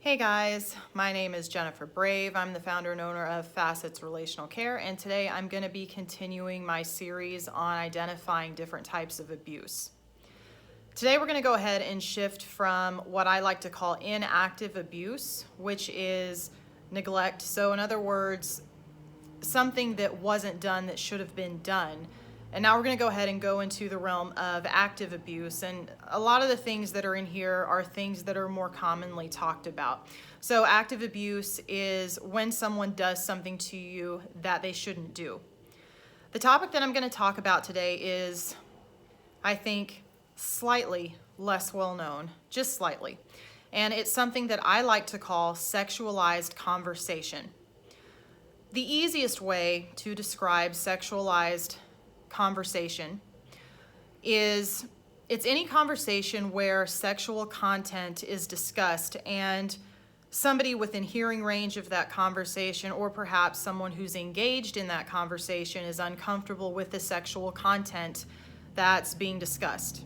Hey guys, my name is Jennifer Brave. I'm the founder and owner of Facets Relational Care, and today I'm going to be continuing my series on identifying different types of abuse. Today we're going to go ahead and shift from what I like to call inactive abuse, which is neglect. So in other words, something that wasn't done that should have been done. And now we're going to go ahead and go into the realm of active abuse. And a lot of the things that are in here are things that are more commonly talked about. So active abuse is when someone does something to you that they shouldn't do. The topic that I'm going to talk about today is, I think, slightly less well known, just slightly. And it's something that I like to call sexualized conversation. The easiest way to describe sexualized conversation is it's any conversation where sexual content is discussed and somebody within hearing range of that conversation, or perhaps someone who's engaged in that conversation, is uncomfortable with the sexual content that's being discussed.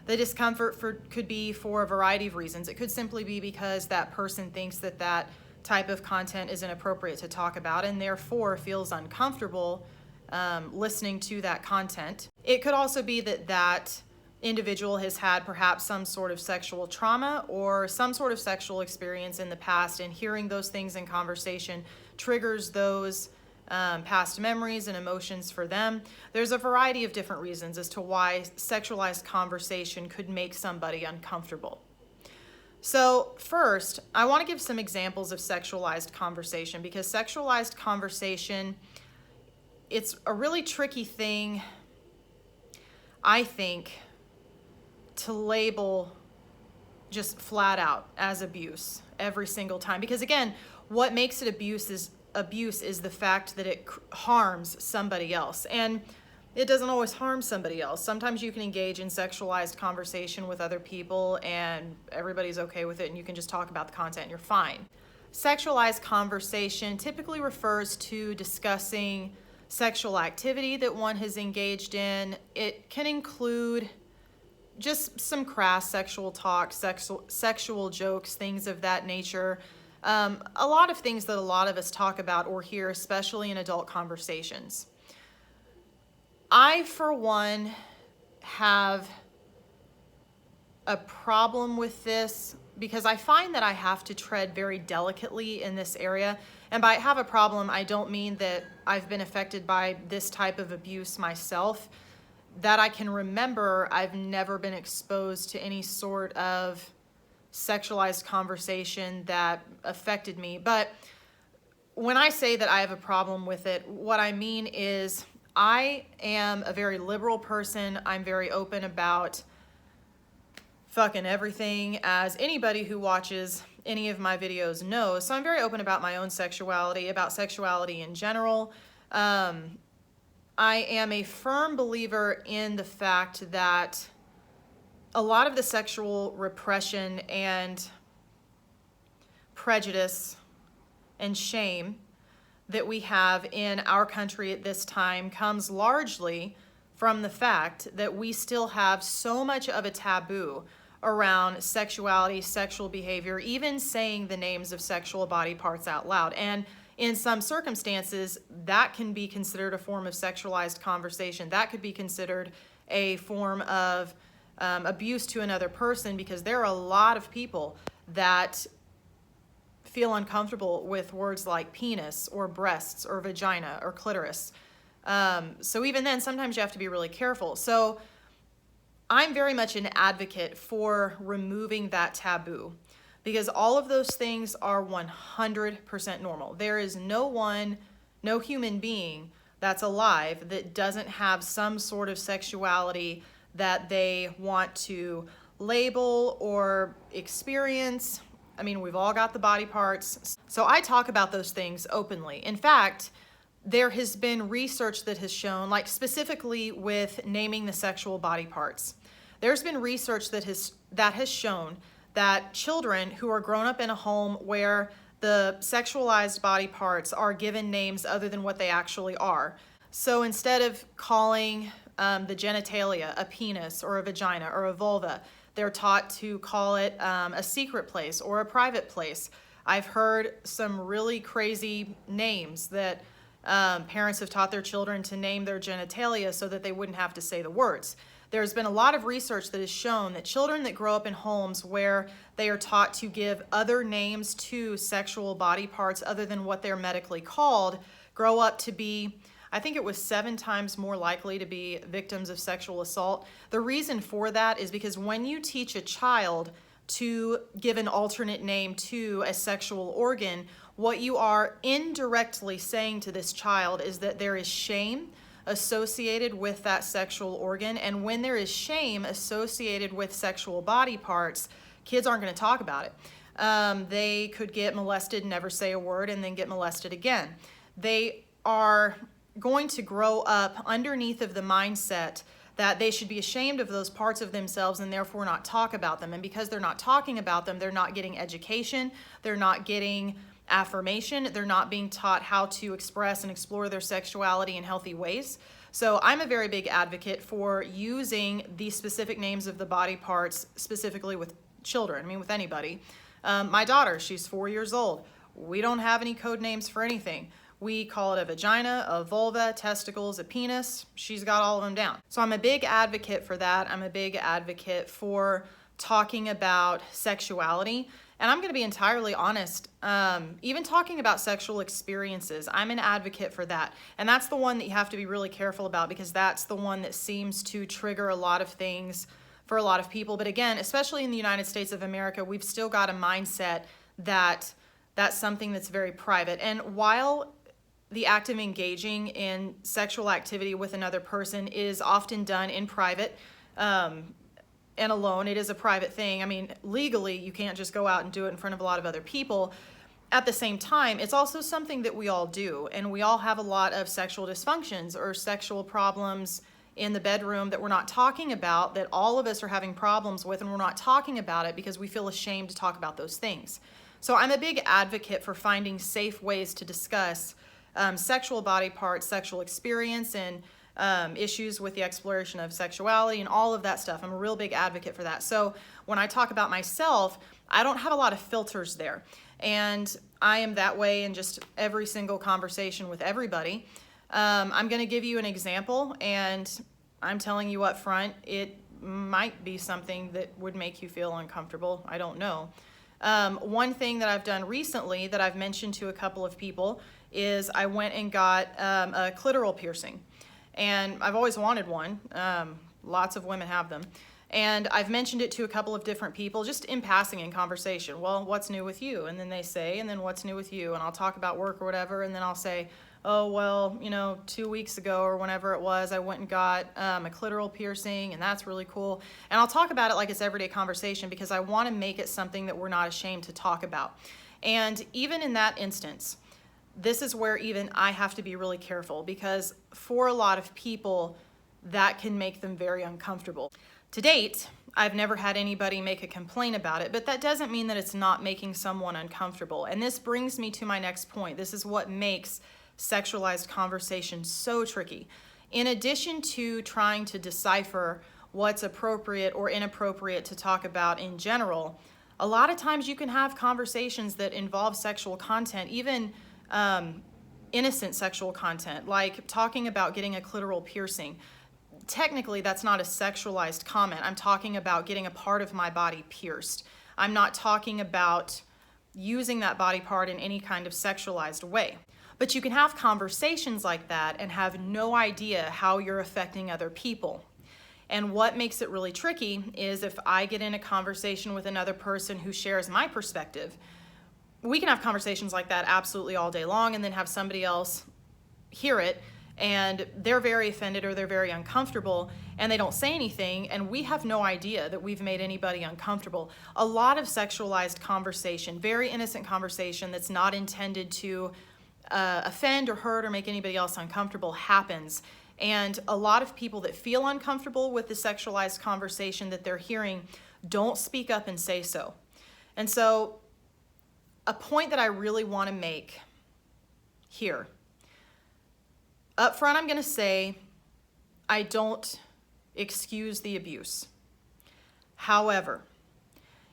The discomfort could be for a variety of reasons. It could simply be because that person thinks that that type of content is inappropriate to talk about and therefore feels uncomfortable listening to that content. It could also be that that individual has had perhaps some sort of sexual trauma or some sort of sexual experience in the past, and hearing those things in conversation triggers those past memories and emotions for them. There's a variety of different reasons as to why sexualized conversation could make somebody uncomfortable. So first, I want to give some examples of sexualized conversation, because sexualized conversation, it's a really tricky thing, I think, to label just flat out as abuse every single time. Because again, what makes it abuse is the fact that it harms somebody else. And it doesn't always harm somebody else. Sometimes you can engage in sexualized conversation with other people and everybody's okay with it and you can just talk about the content and you're fine. Sexualized conversation typically refers to discussing sexual activity that one has engaged in. It can include just some crass sexual talk, sexual jokes, things of that nature. A lot of things that a lot of us talk about or hear, especially in adult conversations. I, for one, have a problem with this because I find that I have to tread very delicately in this area. And by have a problem, I don't mean that I've been affected by this type of abuse myself. That I can remember, I've never been exposed to any sort of sexualized conversation that affected me. But when I say that I have a problem with it, what I mean is I am a very liberal person. I'm very open about fucking everything, as anybody who watches any of my videos knows. So I'm very open about my own sexuality, about sexuality in general. I am a firm believer in the fact that a lot of the sexual repression and prejudice and shame that we have in our country at this time comes largely from the fact that we still have so much of a taboo around sexuality, sexual behavior, even saying the names of sexual body parts out loud. And in some circumstances, that can be considered a form of sexualized conversation. That could be considered a form of abuse to another person, because there are a lot of people that feel uncomfortable with words like penis or breasts or vagina or clitoris. So even then, sometimes you have to be really careful. So I'm very much an advocate for removing that taboo, because all of those things are 100% normal. There is no human being that's alive that doesn't have some sort of sexuality that they want to label or experience. I mean, we've all got the body parts. So I talk about those things openly. In fact, there has been research that has shown, like specifically with naming the sexual body parts, there's been research that has shown that children who are grown up in a home where the sexualized body parts are given names other than what they actually are. So instead of calling the genitalia a penis or a vagina or a vulva, They're taught to call it a secret place or a private place. I've heard some really crazy names that parents have taught their children to name their genitalia so that they wouldn't have to say the words. There's been a lot of research that has shown that children that grow up in homes where they are taught to give other names to sexual body parts other than what they're medically called grow up to be, I think it was 7 times more likely to be victims of sexual assault. The reason for that is because when you teach a child to give an alternate name to a sexual organ, what you are indirectly saying to this child is that there is shame associated with that sexual organ. And when there is shame associated with sexual body parts, kids aren't going to talk about it. They could get molested, never say a word, and then get molested again. They are going to grow up underneath of the mindset that they should be ashamed of those parts of themselves and therefore not talk about them. And because they're not talking about them, they're not getting education, they're not getting affirmation, they're not being taught how to express and explore their sexuality in healthy ways. So I'm a very big advocate for using the specific names of the body parts specifically with children, I mean with anybody. My daughter, she's 4 years old. We don't have any code names for anything. We call it a vagina, a vulva, testicles, a penis. She's got all of them down. So I'm a big advocate for that. I'm a big advocate for talking about sexuality. And I'm going to be entirely honest, even talking about sexual experiences, I'm an advocate for that. And that's the one that you have to be really careful about because that's the one that seems to trigger a lot of things for a lot of people. But again, especially in the United States of America, we've still got a mindset that that's something that's very private. And while the act of engaging in sexual activity with another person is often done in private and alone, it is a private thing. I mean, legally, you can't just go out and do it in front of a lot of other people. At the same time, it's also something that we all do, and we all have a lot of sexual dysfunctions or sexual problems in the bedroom that we're not talking about, that all of us are having problems with, and we're not talking about it because we feel ashamed to talk about those things. So I'm a big advocate for finding safe ways to discuss sexual body parts, sexual experience, and issues with the exploration of sexuality and all of that stuff. I'm a real big advocate for that. So when I talk about myself, I don't have a lot of filters there. And I am that way in just every single conversation with everybody. I'm going to give you an example, and I'm telling you up front, it might be something that would make you feel uncomfortable. I don't know. One thing that I've done recently that I've mentioned to a couple of people is I went and got a clitoral piercing. And I've always wanted one. Lots of women have them. And I've mentioned it to a couple of different people just in passing in conversation. Well, what's new with you? And then they say, and then what's new with you? And I'll talk about work or whatever. And then I'll say, oh, well, 2 weeks ago or whenever it was, I went and got a clitoral piercing, and that's really cool. And I'll talk about it like it's everyday conversation because I want to make it something that we're not ashamed to talk about. And even in that instance, this is where even I have to be really careful because for a lot of people, that can make them very uncomfortable. To date, I've never had anybody make a complaint about it, but that doesn't mean that it's not making someone uncomfortable. And this brings me to my next point. This is what makes sexualized conversation so tricky. In addition to trying to decipher what's appropriate or inappropriate to talk about in general, a lot of times you can have conversations that involve sexual content, even innocent sexual content, like talking about getting a clitoral piercing. Technically, that's not a sexualized comment. I'm talking about getting a part of my body pierced. I'm not talking about using that body part in any kind of sexualized way. But you can have conversations like that and have no idea how you're affecting other people. And what makes it really tricky is if I get in a conversation with another person who shares my perspective, we can have conversations like that absolutely all day long and then have somebody else hear it and they're very offended or they're very uncomfortable and they don't say anything and we have no idea that we've made anybody uncomfortable. A lot of sexualized conversation, very innocent conversation that's not intended to offend or hurt or make anybody else uncomfortable happens. And a lot of people that feel uncomfortable with the sexualized conversation that they're hearing don't speak up and say so. And so a point that I really want to make here. Up front, I'm going to say I don't excuse the abuse. However,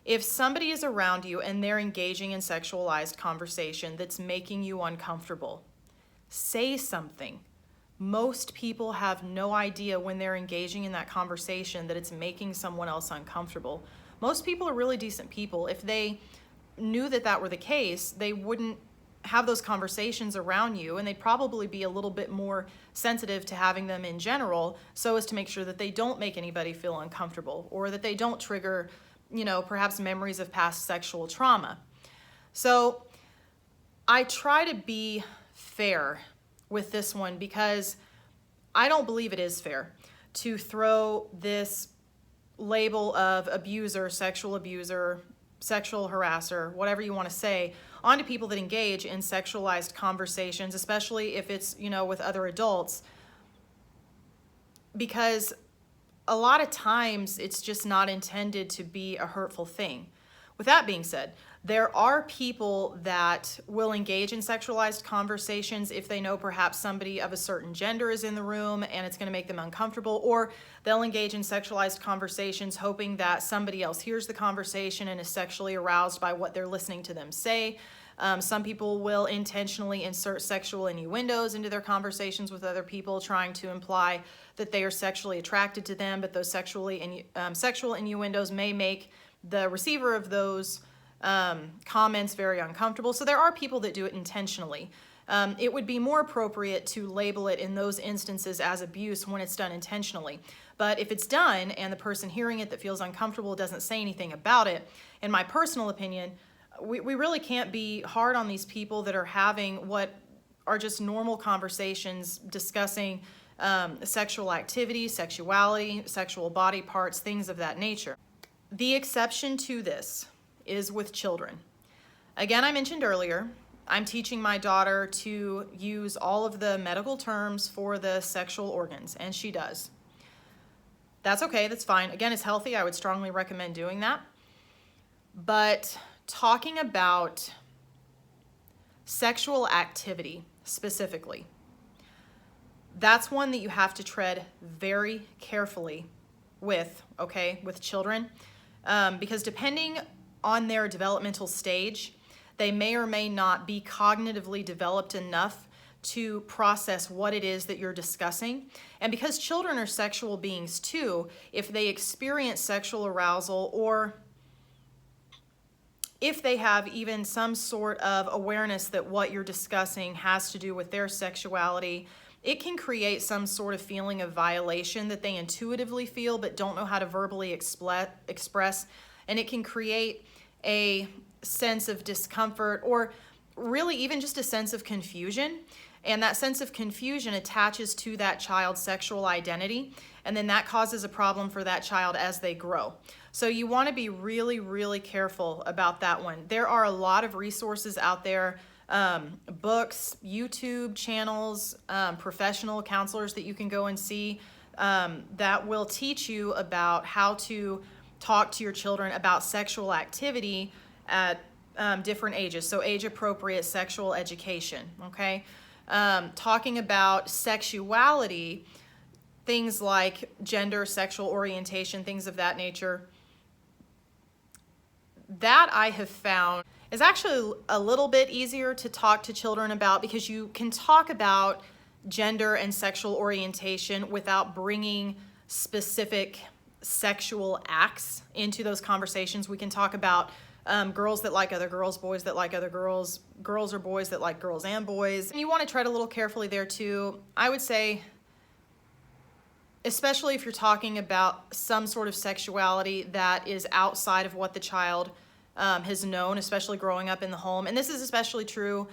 if somebody is around you and they're engaging in sexualized conversation that's making you uncomfortable, say something. Most people have no idea when they're engaging in that conversation that it's making someone else uncomfortable. Most people are really decent people. If they knew that that were the case, they wouldn't have those conversations around you, and they'd probably be a little bit more sensitive to having them in general, so as to make sure that they don't make anybody feel uncomfortable, or that they don't trigger, perhaps memories of past sexual trauma. So I try to be fair with this one, because I don't believe it is fair to throw this label of abuser, sexual harasser, whatever you want to say, onto people that engage in sexualized conversations, especially if it's, with other adults, because a lot of times it's just not intended to be a hurtful thing. With that being said, there are people that will engage in sexualized conversations if they know perhaps somebody of a certain gender is in the room and it's going to make them uncomfortable, or they'll engage in sexualized conversations hoping that somebody else hears the conversation and is sexually aroused by what they're listening to them say. Some people will intentionally insert sexual innuendos into their conversations with other people, trying to imply that they are sexually attracted to them, but those sexual innuendos may make the receiver of those comments very uncomfortable. So there are people that do it intentionally. It would be more appropriate to label it in those instances as abuse when it's done intentionally. But if it's done and the person hearing it that feels uncomfortable doesn't say anything about it, in my personal opinion, we really can't be hard on these people that are having what are just normal conversations discussing sexual activity, sexuality, sexual body parts, things of that nature. The exception to this is with children. Again, I mentioned earlier, I'm teaching my daughter to use all of the medical terms for the sexual organs, and she does. That's okay, that's fine. Again, it's healthy. I would strongly recommend doing that. But talking about sexual activity specifically, that's one that you have to tread very carefully with, okay, with children, because depending on their developmental stage, they may or may not be cognitively developed enough to process what it is that you're discussing. And because children are sexual beings too, if they experience sexual arousal, or if they have even some sort of awareness that what you're discussing has to do with their sexuality, it can create some sort of feeling of violation that they intuitively feel but don't know how to verbally express. And it can create a sense of discomfort, or really even just a sense of confusion. And that sense of confusion attaches to that child's sexual identity, and then that causes a problem for that child as they grow. So you want to be really, really careful about that one. There are a lot of resources out there, books, YouTube channels, professional counselors that you can go and see, that will teach you about how to talk to your children about sexual activity at different ages. So age-appropriate sexual education, okay? Talking about sexuality, things like gender, sexual orientation, things of that nature, that I have found is actually a little bit easier to talk to children about, because you can talk about gender and sexual orientation without bringing specific sexual acts into those conversations. We can talk about girls that like other girls, boys that like other girls, girls or boys that like girls and boys. And you want to tread a little carefully there too. I would say, especially if you're talking about some sort of sexuality that is outside of what the child has known, especially growing up in the home. And this is especially true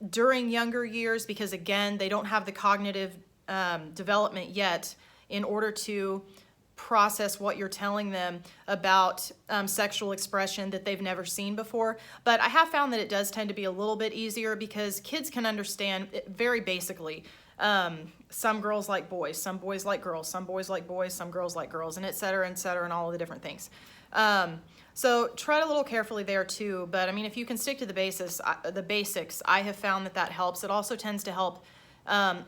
during younger years, because again, they don't have the cognitive development yet in order to process what you're telling them about sexual expression that they've never seen before. But I have found that it does tend to be a little bit easier, because kids can understand it very basically. Some girls like boys, some boys like girls, some boys like boys, some girls like girls, and et cetera, and all of the different things. So tread a little carefully there too. But I mean, if you can stick to the basics, I have found that helps. It also tends to help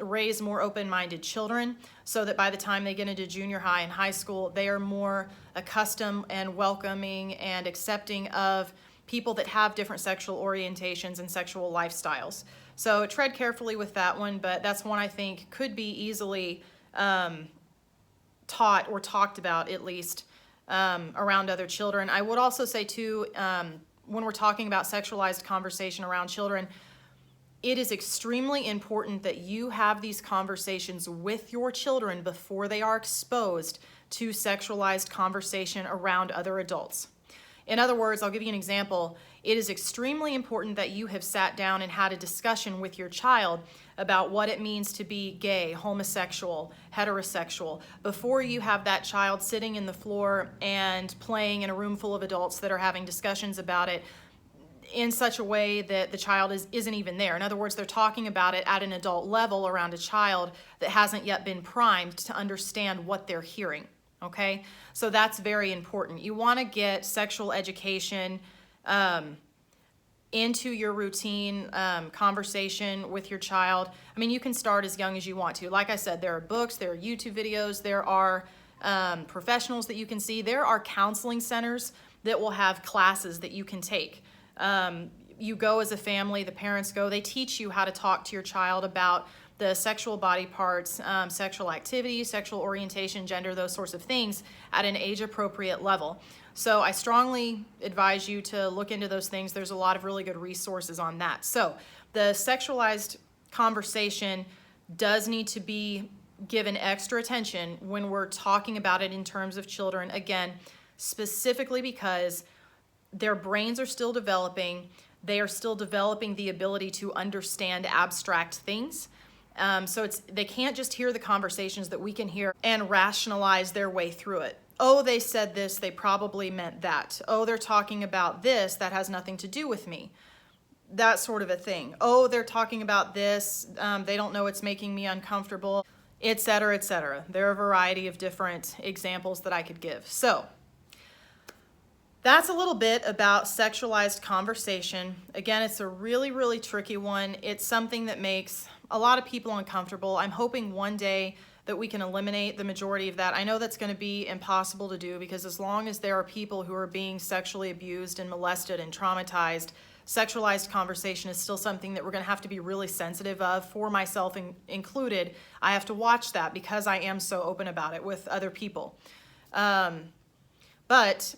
raise more open-minded children so that by the time they get into junior high and high school, they are more accustomed and welcoming and accepting of people that have different sexual orientations and sexual lifestyles. So tread carefully with that one, but that's one I think could be easily taught or talked about, at least around other children. I would also say too, when we're talking about sexualized conversation around children, it is extremely important that you have these conversations with your children before they are exposed to sexualized conversation around other adults. In other words, I'll give you an example. It is extremely important that you have sat down and had a discussion with your child about what it means to be gay, homosexual, heterosexual, before you have that child sitting in the floor and playing in a room full of adults that are having discussions about it in such a way that the child isn't even there. In other words, they're talking about it at an adult level around a child that hasn't yet been primed to understand what they're hearing, okay? So that's very important. You want to get sexual education into your routine conversation with your child. I mean, you can start as young as you want to. Like I said, there are books, there are YouTube videos, there are professionals that you can see. There are counseling centers that will have classes that you can take. You go as a family, the parents go, they teach you how to talk to your child about the sexual body parts, sexual activity, sexual orientation, gender, those sorts of things at an age-appropriate level. So I strongly advise you to look into those things. There's a lot of really good resources on that. So the sexualized conversation does need to be given extra attention when we're talking about it in terms of children, again, specifically because their brains are still developing. They are still developing the ability to understand abstract things. So they can't just hear the conversations that we can hear and rationalize their way through it. Oh, they said this, they probably meant that. Oh, they're talking about this, that has nothing to do with me. That sort of a thing. Oh, they're talking about this, they don't know it's making me uncomfortable, etc., etc. There are a variety of different examples that I could give. So that's a little bit about sexualized conversation. Again, it's a really, really tricky one. It's something that makes a lot of people uncomfortable. I'm hoping one day that we can eliminate the majority of that. I know that's going to be impossible to do because as long as there are people who are being sexually abused and molested and traumatized, sexualized conversation is still something that we're going to have to be really sensitive of, for myself included. I have to watch that because I am so open about it with other people. But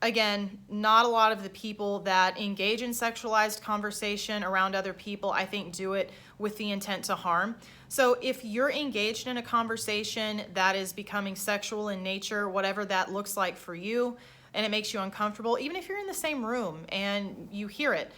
again, not a lot of the people that engage in sexualized conversation around other people, I think, do it with the intent to harm. So if you're engaged in a conversation that is becoming sexual in nature, whatever that looks like for you, and it makes you uncomfortable, even if you're in the same room and you hear it,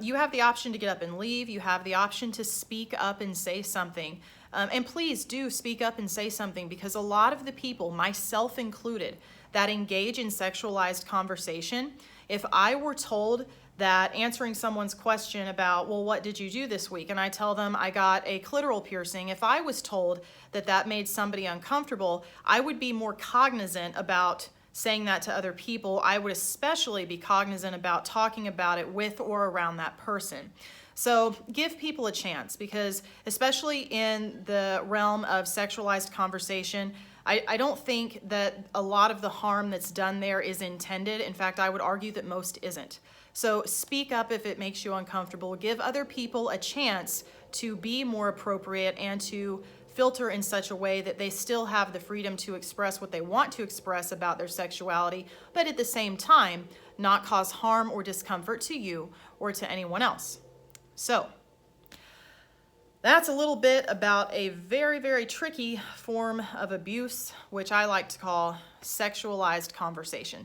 you have the option to get up and leave. You have the option to speak up and say something. And please do speak up and say something, because a lot of the people, myself included, that engage in sexualized conversation, if I were told that answering someone's question about, well, what did you do this week? And I tell them I got a clitoral piercing. If I was told that that made somebody uncomfortable, I would be more cognizant about saying that to other people. I would especially be cognizant about talking about it with or around that person. So give people a chance, because especially in the realm of sexualized conversation, I don't think that a lot of the harm that's done there is intended. In fact, I would argue that most isn't. So speak up if it makes you uncomfortable. Give other people a chance to be more appropriate and to filter in such a way that they still have the freedom to express what they want to express about their sexuality, but at the same time, not cause harm or discomfort to you or to anyone else. So that's a little bit about a very, very tricky form of abuse, which I like to call sexualized conversation.